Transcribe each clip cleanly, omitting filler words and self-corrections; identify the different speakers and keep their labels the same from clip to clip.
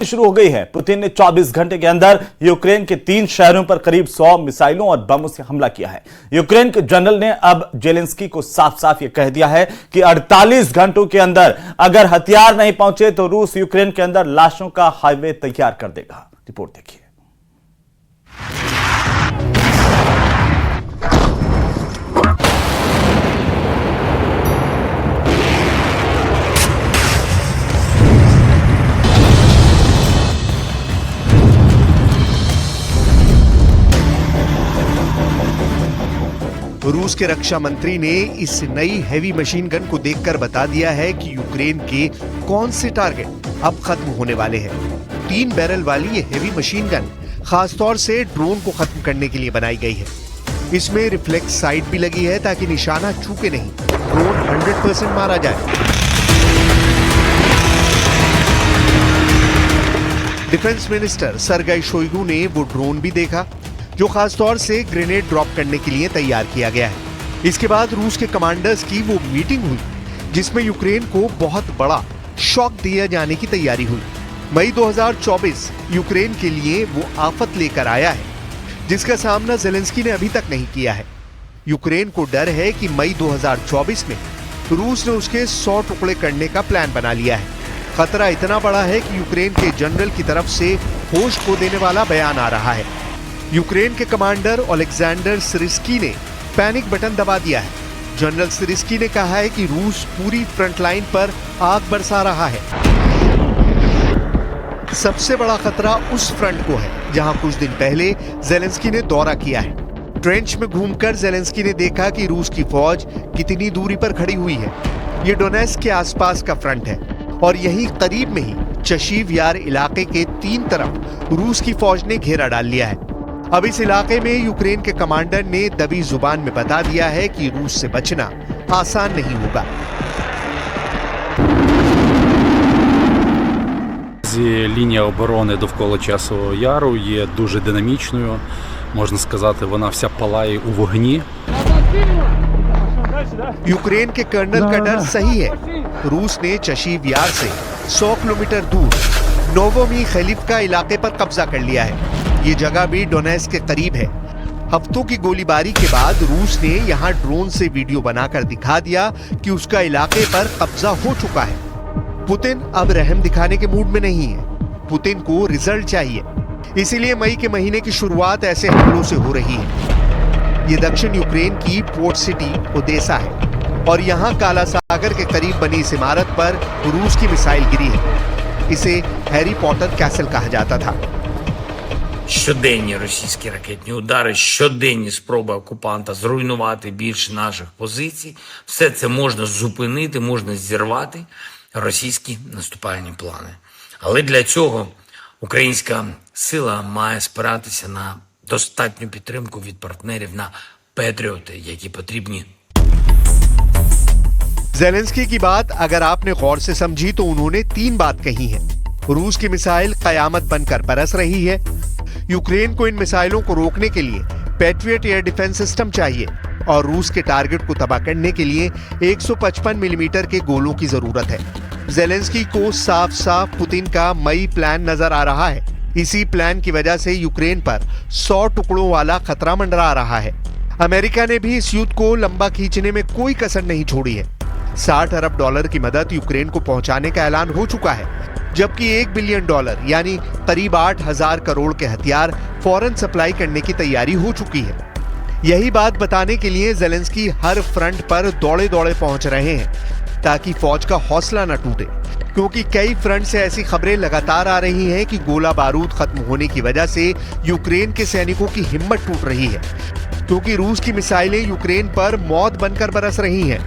Speaker 1: शुरू हो गई है। पुतिन ने 24 घंटे के अंदर यूक्रेन के 3 शहरों पर करीब 100 मिसाइलों और बमों से हमला किया है। यूक्रेन के जनरल ने अब जेलेंस्की को साफ साफ यह कह दिया है कि 48 घंटों के अंदर अगर हथियार नहीं पहुंचे तो रूस यूक्रेन के अंदर लाशों का हाईवे तैयार कर देगा। रिपोर्ट देखिए।
Speaker 2: रूस के रक्षा मंत्री ने इस नई हैवी मशीन गन को देखकर बता दिया है कि यूक्रेन के कौन से टारगेट अब खत्म होने वाले हैं। 3 बैरल वाली ये हैवी मशीन गन खासतौर से ड्रोन को खत्म करने के लिए बनाई गई है। इसमें रिफ्लेक्स साइट भी लगी है ताकि निशाना चूके नहीं, ड्रोन 100% मारा जाए। डिफेंस मिनिस्टर सरगेई शोइगु ने वो ड्रोन भी देखा जो खासतौर से ग्रेनेड ड्रॉप करने के लिए तैयार किया गया है। इसके बाद रूस के कमांडर्स की वो मीटिंग हुई जिसमें यूक्रेन को बहुत बड़ा शॉक दिया जाने की तैयारी हुई। मई 2024 यूक्रेन के लिए वो आफत लेकर आया है जिसका सामना ज़ेलेंस्की ने अभी तक नहीं किया है। यूक्रेन को डर है कि मई 2024 में रूस ने उसके 100 टुकड़े करने का प्लान बना लिया है। खतरा इतना बड़ा है कि यूक्रेन के जनरल की तरफ से होश खो देने वाला बयान आ रहा है। यूक्रेन के कमांडर ओलेक्जेंडर सिरिस्की ने पैनिक बटन दबा दिया है। जनरल सिरिस्की ने कहा है कि रूस पूरी फ्रंट लाइन पर आग बरसा रहा है। सबसे बड़ा खतरा उस फ्रंट को है जहां कुछ दिन पहले ज़ेलेंस्की ने दौरा किया है। ट्रेंच में घूमकर ज़ेलेंस्की ने देखा कि रूस की फौज कितनी दूरी पर खड़ी हुई है। ये डोनेट्स्क के आसपास का फ्रंट है और यहीं करीब में ही चशीव यार इलाके के 3 तरफ रूस की फौज ने घेरा डाल लिया है। अब इस इलाके में यूक्रेन के कमांडर ने दबी जुबान में बता दिया है कि रूस से बचना आसान नहीं होगा।
Speaker 3: Лінія оборони довкола Часового Яру є дуже динамічною. Можна сказати, вона вся палає у вогні.
Speaker 2: यूक्रेन के कर्नल का डर सही है। रूस ने चशीव यार से 100 किलोमीटर दूर नोवोमी खलीफका इलाके पर कब्जा कर लिया है। ये जगह भी डोनेट्स्क के करीब है। हफ्तों की गोलीबारी के बाद रूस ने यहाँ ड्रोन से वीडियो बनाकर दिखा दिया कि उसका इलाके पर कब्जा हो चुका है। पुतिन अब रहम दिखाने के मूड में नहीं है। पुतिन को रिजल्ट चाहिए, इसीलिए मई के महीने की शुरुआत ऐसे हमलों से हो रही है। ये दक्षिण यूक्रेन की पोर्ट सिटी ओदेसा है और यहाँ काला सागर के करीब बनी इस इमारत पर रूस की मिसाइल गिरी है। इसे हैरी पॉटर कैसल कहा जाता था।
Speaker 4: Щоденні російські ракетні удари, щоденні спроби окупанта зруйнувати більше наших позицій. Все це можна зупинити, можна зірвати російські наступальні плани. Але для цього українська сила має спиратися на достатню підтримку від партнерів, на патріоти, які потрібні.
Speaker 2: ज़ेलेंस्की की बात अगर आपने गौर से समझी तो उन्होंने 3 बात कही है। रूस की मिसाइल कयामत बनकर बरस रही है। यूक्रेन को इन मिसाइलों को रोकने के लिए पैट्रियट एयर डिफेंस सिस्टम चाहिए और रूस के टारगेट को तबाह करने के लिए 155 मिलीमीटर के गोलों की जरूरत है। ज़ेलेंस्की को साफ साफ पुतिन का मई प्लान नजर आ रहा है। इसी प्लान की वजह से यूक्रेन पर 100 टुकड़ों वाला खतरा मंडरा रहा है। अमेरिका ने भी इस युद्ध को लंबा खींचने में कोई कसर नहीं छोड़ी है। $60 अरब की मदद यूक्रेन को पहुंचाने का ऐलान हो चुका है, जबकि $1 बिलियन यानी करीब 8,000 करोड़ के हथियार फौरन सप्लाई करने की तैयारी हो चुकी है। यही बात बताने के लिए ज़ेलेंस्की हर फ्रंट पर दौड़े दौड़े पहुंच रहे हैं ताकि फौज का हौसला न टूटे, क्योंकि कई फ्रंट से ऐसी खबरें लगातार आ रही हैं कि गोला बारूद खत्म होने की वजह से यूक्रेन के सैनिकों की हिम्मत टूट रही है, क्योंकि रूस की मिसाइलें यूक्रेन पर मौत बनकर बरस रही हैं।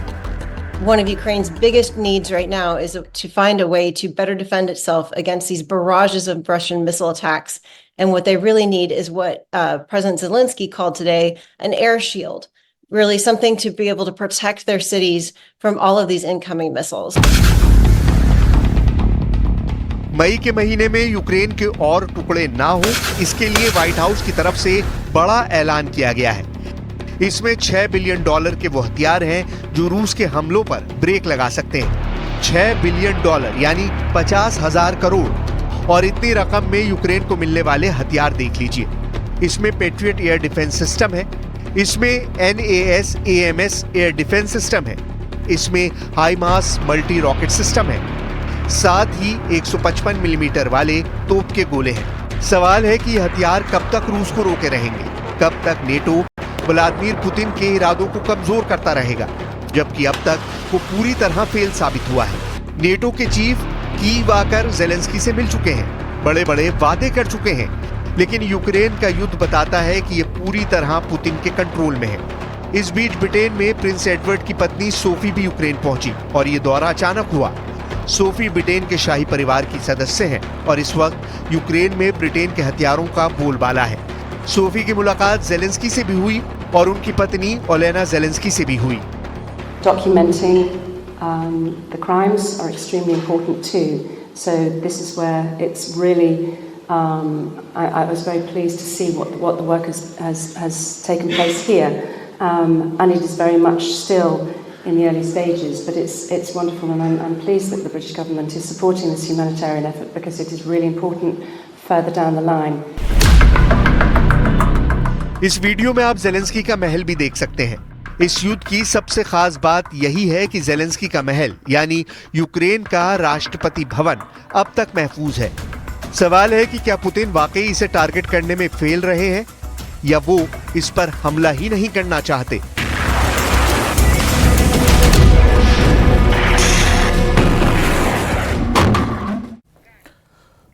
Speaker 5: One of Ukraine's biggest needs right now is to find a way to better defend itself against these barrages of Russian missile attacks. And what they really need is what President Zelensky called today an air shield, really something to be able to protect their cities from all of these incoming missiles.
Speaker 2: मई के महीने में Ukraine के और टुकड़े ना हो, इसके लिए व्हाइट हाउस की तरफ से बड़ा ऐलान किया गया है। इसमें $6 बिलियन के वो हथियार हैं जो रूस के हमलों पर ब्रेक लगा सकते हैं। $6 बिलियन यानी 50,000 करोड़। और इतनी रकम में यूक्रेन को मिलने वाले हथियार देख लीजिए। इसमें पेट्रियट एयर डिफेंस सिस्टम है, इसमें NAS AMS air defence system है, इसमें हाईमास मल्टी रॉकेट सिस्टम है, साथ ही 155 मिलीमीटर वाले तोप के गोले हैं। सवाल है कि ये हथियार कब तक रूस को रोके रहेंगे, कब तक नेटो व्लादिमीर पुतिन के इरादों को कमजोर करता रहेगा, जबकि अब तक वो पूरी तरह फेल साबित हुआ है। नेटो के चीफ कीव आकर जेलेंस्की से मिल चुके हैं, बड़े बड़े वादे कर चुके हैं, लेकिन यूक्रेन का युद्ध बताता है कि ये पूरी तरह पुतिन के कंट्रोल में है। इस बीच ब्रिटेन में प्रिंस एडवर्ड की पत्नी सोफी भी यूक्रेन पहुंची और ये दौरा अचानक हुआ। सोफी ब्रिटेन के शाही परिवार की सदस्य हैं और इस वक्त यूक्रेन में ब्रिटेन के हथियारों का बोलबाला है। सोफी की मुलाकात जेलेंस्की से भी हुई और उनकी पत्नी ओलेना जेलेंस्की से भी हुई।
Speaker 6: Documenting the crimes are extremely important too. So this is where it's really I was very pleased to see what the work has taken place here, and it is very much still in the early stages. But it's wonderful, and I'm pleased that the British government is supporting this humanitarian effort because it is really important further down the line.
Speaker 2: इस video में आप Zelensky का महल भी देख सकते हैं। इस युद्ध की सबसे खास बात यही है कि जेलेंस्की का महल यानी यूक्रेन का राष्ट्रपति भवन अब तक महफूज है। सवाल है कि क्या पुतिन वाकई इसे टारगेट करने में फेल रहे हैं या वो इस पर हमला ही नहीं करना चाहते।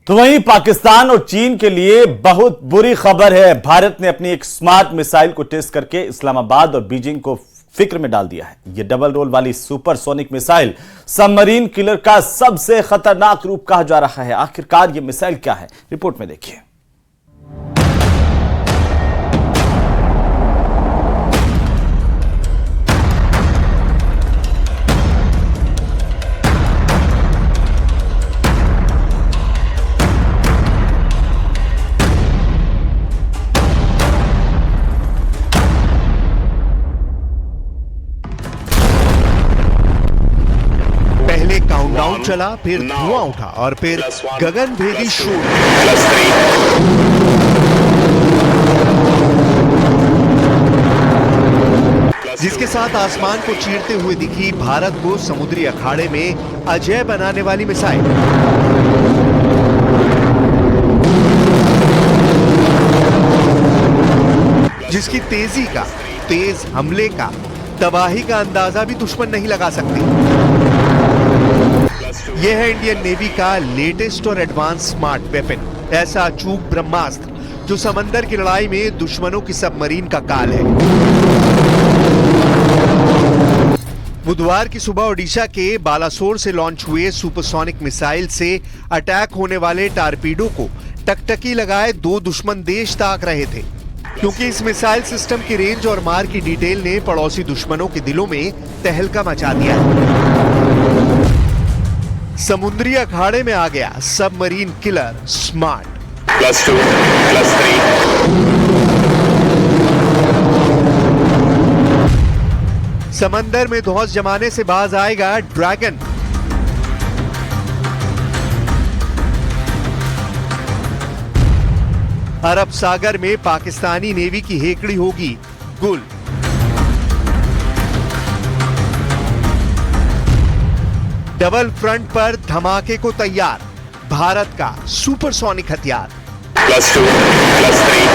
Speaker 1: तो वहीं पाकिस्तान और चीन के लिए बहुत बुरी खबर है। भारत ने अपनी एक स्मार्ट मिसाइल को टेस्ट करके इस्लामाबाद और बीजिंग को फिक्र में डाल दिया है। यह डबल रोल वाली सुपरसोनिक मिसाइल सबमरीन किलर का सबसे खतरनाक रूप कहा जा रहा है। आखिरकार यह मिसाइल क्या है, रिपोर्ट में देखिए।
Speaker 2: काउंटडाउन चला, फिर धुआं उठा और फिर गगनभेदी शोर, जिसके साथ आसमान को चीरते हुए दिखी भारत को समुद्री अखाड़े में अजय बनाने वाली मिसाइल। जिसकी तेजी का, तेज हमले का, तबाही का अंदाजा भी दुश्मन नहीं लगा सकते। यह है इंडियन नेवी का लेटेस्ट और एडवांस स्मार्ट वेपन, ऐसा अचूक ब्रह्मास्त्र जो समंदर की लड़ाई में दुश्मनों की सबमरीन का काल है। बुधवार की सुबह ओडिशा के बालासोर से लॉन्च हुए सुपरसोनिक मिसाइल से अटैक होने वाले टारपीडो को टकटकी लगाए दो दुश्मन देश ताक रहे थे, क्योंकि इस मिसाइल सिस्टम की रेंज और मार की डिटेल ने पड़ोसी दुश्मनों के दिलों में तहलका मचा दिया है। समुद्री अखाड़े में आ गया सबमरीन किलर स्मार्ट +2 +3। समंदर में धौंस जमाने से बाज आएगा ड्रैगन। अरब सागर में पाकिस्तानी नेवी की हेकड़ी होगी गुल। डबल फ्रंट पर धमाके को तैयार भारत का सुपरसोनिक हथियार +2 +3।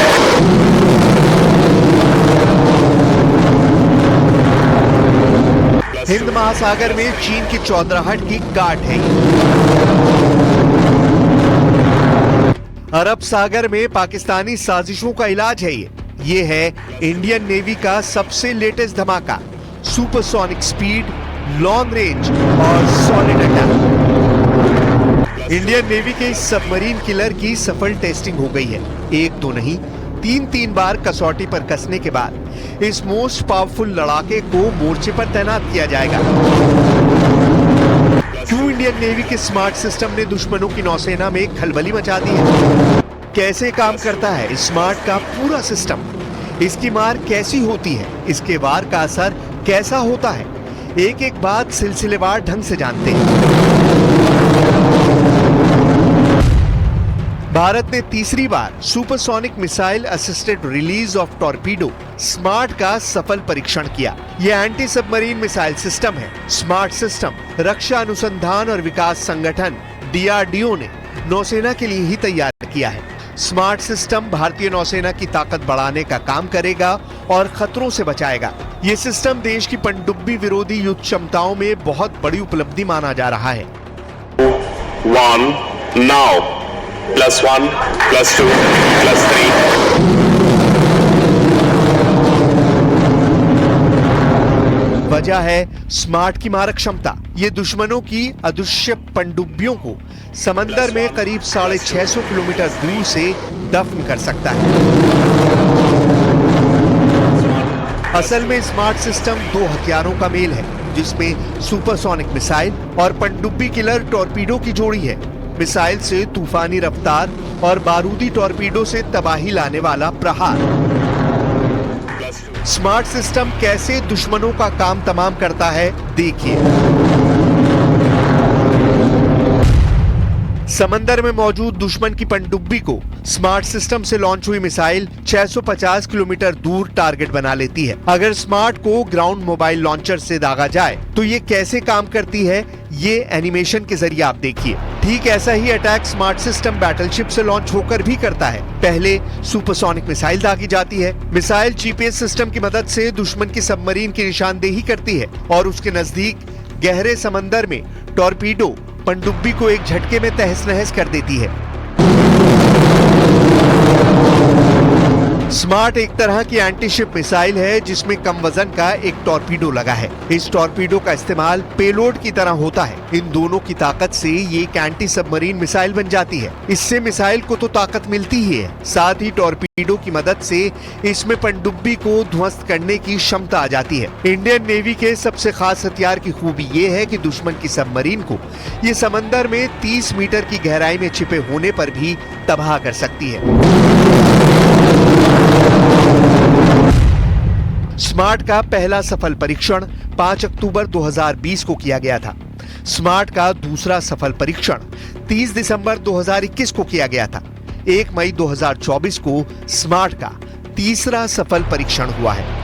Speaker 2: हिंद महासागर में चीन की चौधराहट की गांठ है। अरब सागर में पाकिस्तानी साजिशों का इलाज है। ये है इंडियन नेवी का सबसे लेटेस्ट धमाका, सुपरसोनिक स्पीड, लॉन्ग रेंज और सॉलिड अटैक। इंडियन नेवी के इस सबमरीन किलर की सफल टेस्टिंग हो गई है। एक दो नहीं, तीन बार कसौटी पर कसने के बाद इस मोस्ट पावरफुल लड़ाके को मोर्चे पर तैनात किया जाएगा। क्यों इंडियन नेवी के स्मार्ट सिस्टम ने दुश्मनों की नौसेना में खलबली मचा दी है? कैसे काम करता है स्मार्ट का पूरा सिस्टम? इसकी मार कैसी होती है? इसके वार का असर कैसा होता है? एक एक बात सिलसिलेवार ढंग से जानते हैं। भारत ने तीसरी बार supersonic missile assisted release of torpedo smart का सफल परीक्षण किया। यह एंटी सबमरीन मिसाइल सिस्टम है। स्मार्ट सिस्टम रक्षा अनुसंधान और विकास संगठन DRDO ने नौसेना के लिए ही तैयार किया है। स्मार्ट सिस्टम भारतीय नौसेना की ताकत बढ़ाने का काम करेगा और खतरों से बचाएगा। ये सिस्टम देश की पनडुब्बी विरोधी युद्ध क्षमताओं में बहुत बड़ी उपलब्धि माना जा रहा है।
Speaker 7: 1 now +1 +2 +3
Speaker 2: वजह है स्मार्ट की मारक क्षमता। ये दुश्मनों की अदृश्य पनडुब्बियों को समंदर में करीब 650 किलोमीटर दूर से दफन कर सकता है। असल में स्मार्ट सिस्टम दो हथियारों का मेल है, जिसमें सुपरसोनिक मिसाइल और पनडुब्बी किलर टॉर्पीडो की जोड़ी है। मिसाइल से तूफानी रफ्तार और बारूदी टॉर्पीडो से तबाही लाने वाला प्रहार। स्मार्ट सिस्टम कैसे दुश्मनों का काम तमाम करता है, देखिए। समंदर में मौजूद दुश्मन की पनडुब्बी को स्मार्ट सिस्टम से लॉन्च हुई मिसाइल 650 किलोमीटर दूर टारगेट बना लेती है। अगर स्मार्ट को ग्राउंड मोबाइल लॉन्चर से दागा जाए तो ये कैसे काम करती है, ये एनिमेशन के जरिए आप देखिए। ठीक ऐसा ही अटैक स्मार्ट सिस्टम बैटलशिप से लॉन्च होकर भी करता है। पहले सुपरसोनिक मिसाइल दागी जाती है। मिसाइल GPS सिस्टम की मदद से दुश्मन की सबमरीन की निशानदेही करती है और उसके नजदीक गहरे समंदर में टॉर्पीडो पनडुब्बी को एक झटके में तहस नहस कर देती है। स्मार्ट एक तरह की एंटी शिप मिसाइल है, जिसमें कम वजन का एक टॉर्पीडो लगा है। इस टॉर्पीडो का इस्तेमाल पेलोड की तरह होता है। इन दोनों की ताकत से ये एक एंटी सबमरीन मिसाइल बन जाती है। इससे मिसाइल को तो ताकत मिलती ही है, साथ ही टॉर्पीडो की मदद से इसमें पनडुब्बी को ध्वस्त करने की क्षमता आ जाती है। इंडियन नेवी के सबसे खास हथियार की खूबी ये है कि दुश्मन की सबमरीन को ये समंदर में 30 मीटर की गहराई में छिपे होने पर भी तबाह कर सकती है। स्मार्ट का पहला सफल परीक्षण 5 अक्टूबर 2020 को किया गया था। स्मार्ट का दूसरा सफल परीक्षण 30 दिसंबर 2021 को किया गया था। 1 मई 2024 को स्मार्ट का तीसरा सफल परीक्षण हुआ है।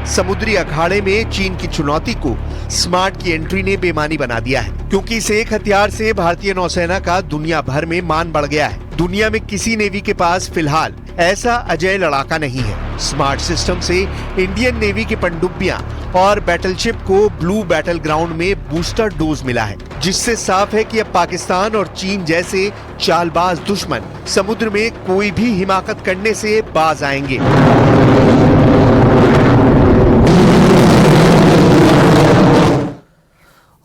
Speaker 2: समुद्री अखाड़े में चीन की चुनौती को स्मार्ट की एंट्री ने बेमानी बना दिया है, क्योंकि इस एक हथियार से भारतीय नौसेना का दुनिया भर में मान बढ़ गया है। दुनिया में किसी नेवी के पास फिलहाल ऐसा अजय लड़ाका नहीं है। स्मार्ट सिस्टम से इंडियन नेवी की पनडुब्बियां और बैटलशिप को ब्लू बैटल ग्राउंड में बूस्टर डोज मिला है, जिससे साफ है कि अब पाकिस्तान और चीन जैसे चालबाज दुश्मन समुद्र में कोई भी हिमाकत करने से बाज आएंगे।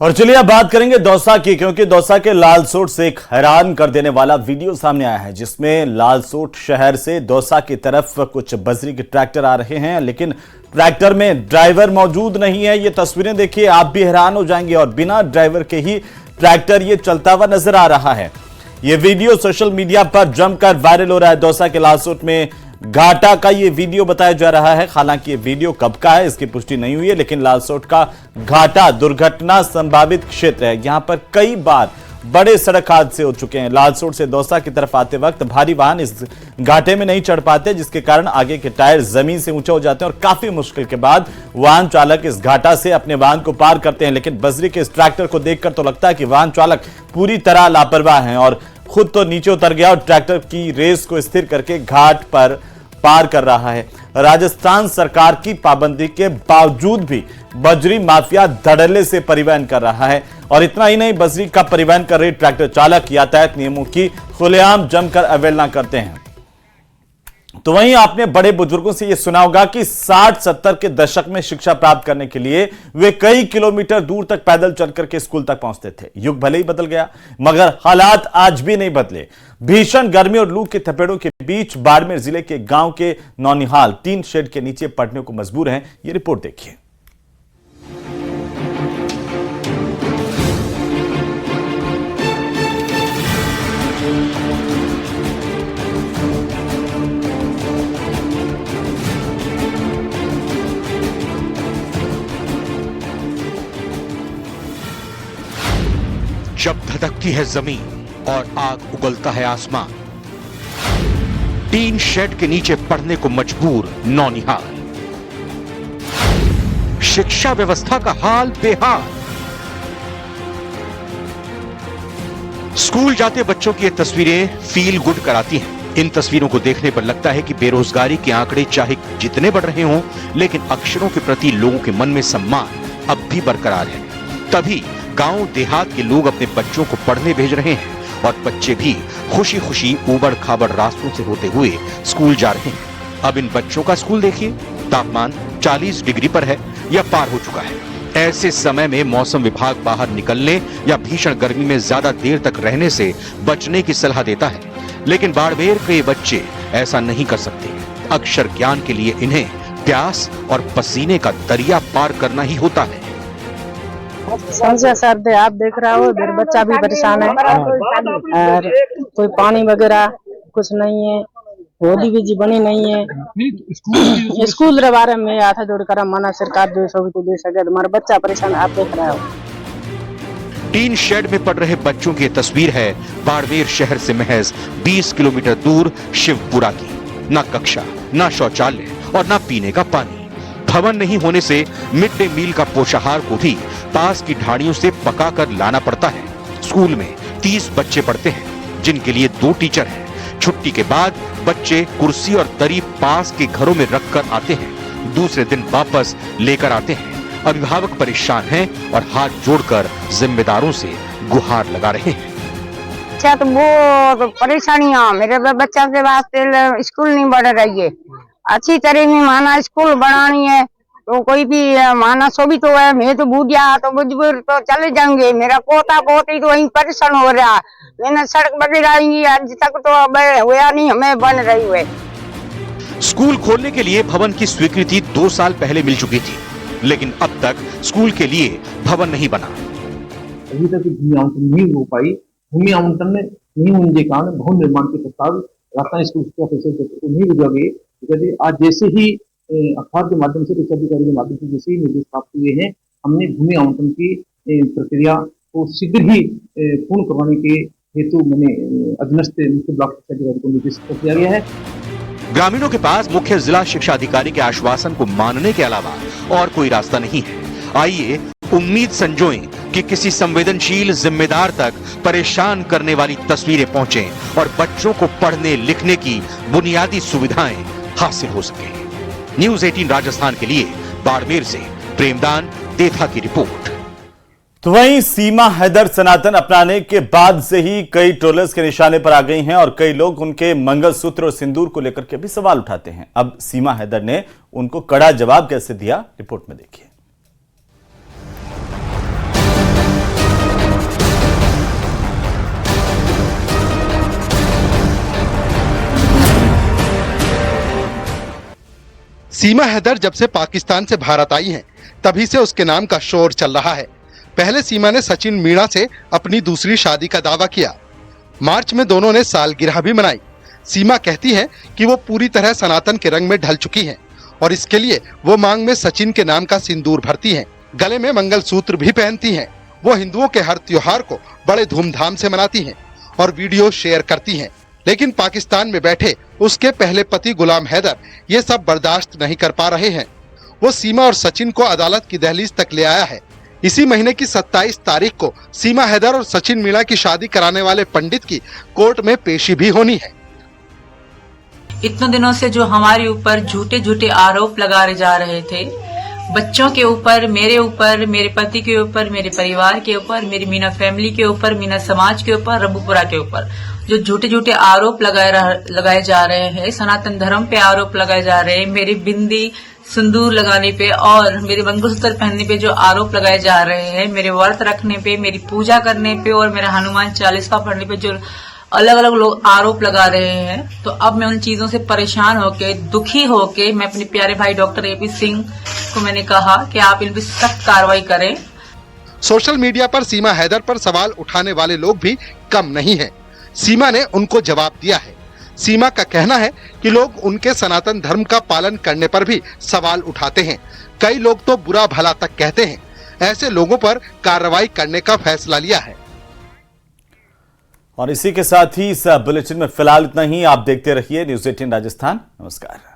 Speaker 1: और चलिए अब बात करेंगे दौसा की, क्योंकि दौसा के लालसोट से एक हैरान कर देने वाला वीडियो सामने आया है, जिसमें लालसोट शहर से दौसा की तरफ कुछ बजरी के ट्रैक्टर आ रहे हैं, लेकिन ट्रैक्टर में ड्राइवर मौजूद नहीं है। ये तस्वीरें देखिए, आप भी हैरान हो जाएंगे। और बिना ड्राइवर के ही ट्रैक्टर ये चलता हुआ नजर आ रहा है। ये वीडियो सोशल मीडिया पर जमकर वायरल हो रहा है। दौसा के लालसोट में घाटा का ये वीडियो बताया जा रहा है। हालांकि ये वीडियो कब का है इसकी पुष्टि नहीं हुई है, लेकिन लालसोट का घाटा दुर्घटना संभावित क्षेत्र है। यहां पर कई बार बड़े सड़क हादसे हो चुके हैं। लालसोट से दौसा की तरफ आते वक्त भारी वाहन इस घाटे में नहीं चढ़ पाते, जिसके कारण आगे के टायर जमीन से ऊंचे हो जाते हैं और काफी मुश्किल के बाद वाहन चालक इस घाटा से अपने वाहन को पार करते हैं। लेकिन बजरी के इस ट्रैक्टर को देखकर तो लगता है कि वाहन चालक पूरी तरह लापरवाह हैं और खुद तो नीचे उतर गया और ट्रैक्टर की रेस को स्थिर करके घाट पर पार कर रहा है। राजस्थान सरकार की पाबंदी के बावजूद भी बजरी माफिया धड़ल्ले से परिवहन कर रहा है। और इतना ही नहीं, बजरी का परिवहन कर रहे ट्रैक्टर चालक यातायात नियमों की खुलेआम जमकर अवहेलना करते हैं। तो वहीं आपने बड़े बुजुर्गों से यह सुना होगा कि 60-70 के दशक में शिक्षा प्राप्त करने के लिए वे कई किलोमीटर दूर तक पैदल चलकर के स्कूल तक पहुंचते थे। युग भले ही बदल गया, मगर हालात आज भी नहीं बदले। भीषण गर्मी और लू के थपेड़ों के बीच बाड़मेर जिले के गांव के नौनिहाल टीन शेड के नीचे पड़ने को मजबूर हैं। ये रिपोर्ट देखिए।
Speaker 2: जब धधकती है जमीन,
Speaker 8: और आग उगलता है आसमान। टीन शेड के नीचे पढ़ने को मजबूर नौनिहाल। शिक्षा व्यवस्था का हाल बेहाल। स्कूल जाते बच्चों की ये तस्वीरें फील गुड कराती हैं। इन तस्वीरों को देखने पर लगता है कि बेरोजगारी के आंकड़े चाहे जितने बढ़ रहे हों, लेकिन अक्षरों के प्रति लोगों के मन में सम्मान अब भी बरकरार है। तभी गांव देहात के लोग अपने बच्चों को पढ़ने भेज रहे हैं और बच्चे भी खुशी खुशी ऊबड़ खाबड़ रास्तों से होते हुए स्कूल जा रहे हैं। अब इन बच्चों का स्कूल देखिए, तापमान 40 डिग्री पर है या पार हो चुका है। ऐसे समय में मौसम विभाग बाहर निकलने या भीषण गर्मी में ज्यादा देर तक रहने से बचने की सलाह देता है, लेकिन बाड़मेर के बच्चे ऐसा नहीं कर सकते। अक्षर ज्ञान के लिए इन्हें प्यास और पसीने का दरिया पार करना ही होता है।
Speaker 9: समझिए सर, आप देख रहे हो, मेरा बच्चा भी परेशान है और कोई पानी वगैरह कुछ नहीं है, होली भी जी बनी नहीं है। स्कूल के बारे में आता जोड़ कर माना सरकार जो सब तो दे सके, हमारा बच्चा परेशान आप देख रहे हो।
Speaker 8: टीन शेड में पढ़ रहे बच्चों की तस्वीर है बाड़मेर शहर से महज 20 किलोमीटर दूर शिवपुरा की। न कक्षा, न शौचालय और न पीने का पानी। भवन नहीं होने से मिड डे मील का पोषाहार को भी पास की ढाणियों से पका कर लाना पड़ता है। स्कूल में 30 बच्चे पढ़ते हैं, जिनके लिए 2 टीचर हैं। छुट्टी के बाद बच्चे कुर्सी और दरी पास के घरों में रखकर आते हैं, दूसरे दिन वापस लेकर आते हैं। अभिभावक परेशान हैं और हाथ जोड़कर जिम्मेदारों से गुहार लगा रहे हैं।
Speaker 10: अच्छा, तो वो परेशानियां मेरे बच्चा के वास्ते स्कूल नहीं बढ़ रही है। अच्छी तरह में माना स्कूल बढ़ानी है तो कोई भी माना सो भी तो है। मैं तो बूढ़िया तो मजबूर तो चले जाएंगे। मेरा पोता पोती तो वहीं परेशान हो रहा। मैंने सड़क वगैरह आज तक तो हुआ नहीं, हमें बन रही हुए।
Speaker 8: स्कूल खोलने के लिए भवन की स्वीकृति 2 साल पहले मिल चुकी थी, लेकिन अब तक स्कूल के लिए भवन नहीं बना।
Speaker 11: अभी तक भूमि आवंटन नहीं हो पाई। भूमि आवंटन नहीं होने के कारण भवन निर्माण के प्रस्ताव राजस्थान स्कूल शिक्षा परिषद को नहीं भेजा गए। यदि आज जैसे ही अखबार के माध्यम से, उच्च अधिकारी के माध्यम से जैसे ही निर्देश प्राप्त हुए हैं, हमने भूमि आवंटन की प्रक्रिया को शीघ्र ही पूर्ण करवाने के हेतु मैंने अधीनस्थ मुख्य ब्लॉक शिक्षा अधिकारी को निर्देश दिया गया है।
Speaker 8: ग्रामीणों के पास मुख्य जिला शिक्षा अधिकारी के आश्वासन को मानने के अलावा और कोई रास्ता नहीं है। आइए उम्मीद संजोएं कि किसी संवेदनशील जिम्मेदार तक परेशान करने वाली तस्वीरें पहुंचे और बच्चों को पढ़ने लिखने की बुनियादी सुविधाएं हासिल हो सके। न्यूज़ 18 राजस्थान के लिए बाड़मेर से प्रेमदान देथा की रिपोर्ट।
Speaker 1: तो वहीं सीमा हैदर सनातन अपनाने के बाद से ही कई ट्रोलर्स के निशाने पर आ गई हैं और कई लोग उनके मंगलसूत्र और सिंदूर को लेकर के भी सवाल उठाते हैं। अब सीमा हैदर ने उनको कड़ा जवाब कैसे दिया, रिपोर्ट में देखिए।
Speaker 2: सीमा हैदर जब से पाकिस्तान से भारत आई हैं, तभी से उसके नाम का शोर चल रहा है। पहले सीमा ने सचिन मीणा से अपनी दूसरी शादी का दावा किया। मार्च में दोनों ने सालगिरह भी मनाई। सीमा कहती है कि वो पूरी तरह सनातन के रंग में ढल चुकी हैं और इसके लिए वो मांग में सचिन के नाम का सिंदूर भरती हैं, गले में मंगलसूत्र भी पहनती हैं। वो हिंदुओं के हर त्योहार को बड़े धूमधाम से मनाती हैं और वीडियो शेयर करती हैं। लेकिन पाकिस्तान में बैठे उसके पहले पति गुलाम हैदर ये सब बर्दाश्त नहीं कर पा रहे हैं। वो सीमा और सचिन को अदालत की दहलीज तक ले आया है। इसी महीने की 27 तारीख को सीमा हैदर और सचिन मीणा की शादी कराने वाले पंडित की कोर्ट में पेशी भी होनी है।
Speaker 12: इतने दिनों से जो हमारे ऊपर झूठे झूठे आरोप लगाए जा रहे थे, बच्चों के ऊपर, मेरे पति के ऊपर, मेरे परिवार के ऊपर, मेरी मीना फैमिली के ऊपर, मीना समाज के ऊपर, रबुपुरा के ऊपर जो झूठे झूठे आरोप लगाए जा रहे हैं, सनातन धर्म पे आरोप लगाए जा रहे हैं, मेरी बिंदी सिंदूर लगाने पे और मेरे मंगलसूत्र पहनने पे जो आरोप लगाए जा रहे हैं, मेरे व्रत रखने पे, मेरी पूजा करने पे और मेरा हनुमान चालीसा पढ़ने पे जो अलग अलग लोग आरोप लगा रहे हैं, तो अब मैं उन चीजों से परेशान होके, दुखी होके मैं अपने प्यारे भाई डॉक्टर AP सिंह को मैंने कहा कि आप इन पे सख्त कार्रवाई करें।
Speaker 2: सोशल मीडिया पर सीमा हैदर पर सवाल उठाने वाले लोग भी कम नहीं हैं। सीमा ने उनको जवाब दिया है। सीमा का कहना है कि लोग उनके सनातन धर्म का पालन करने पर भी सवाल उठाते हैं। कई लोग तो बुरा भला तक कहते हैं। ऐसे लोगों पर कार्रवाई करने का फैसला लिया है।
Speaker 1: और इसी के साथ ही इस बुलेटिन में फिलहाल इतना ही। आप देखते रहिए न्यूज़ 18 राजस्थान। नमस्कार।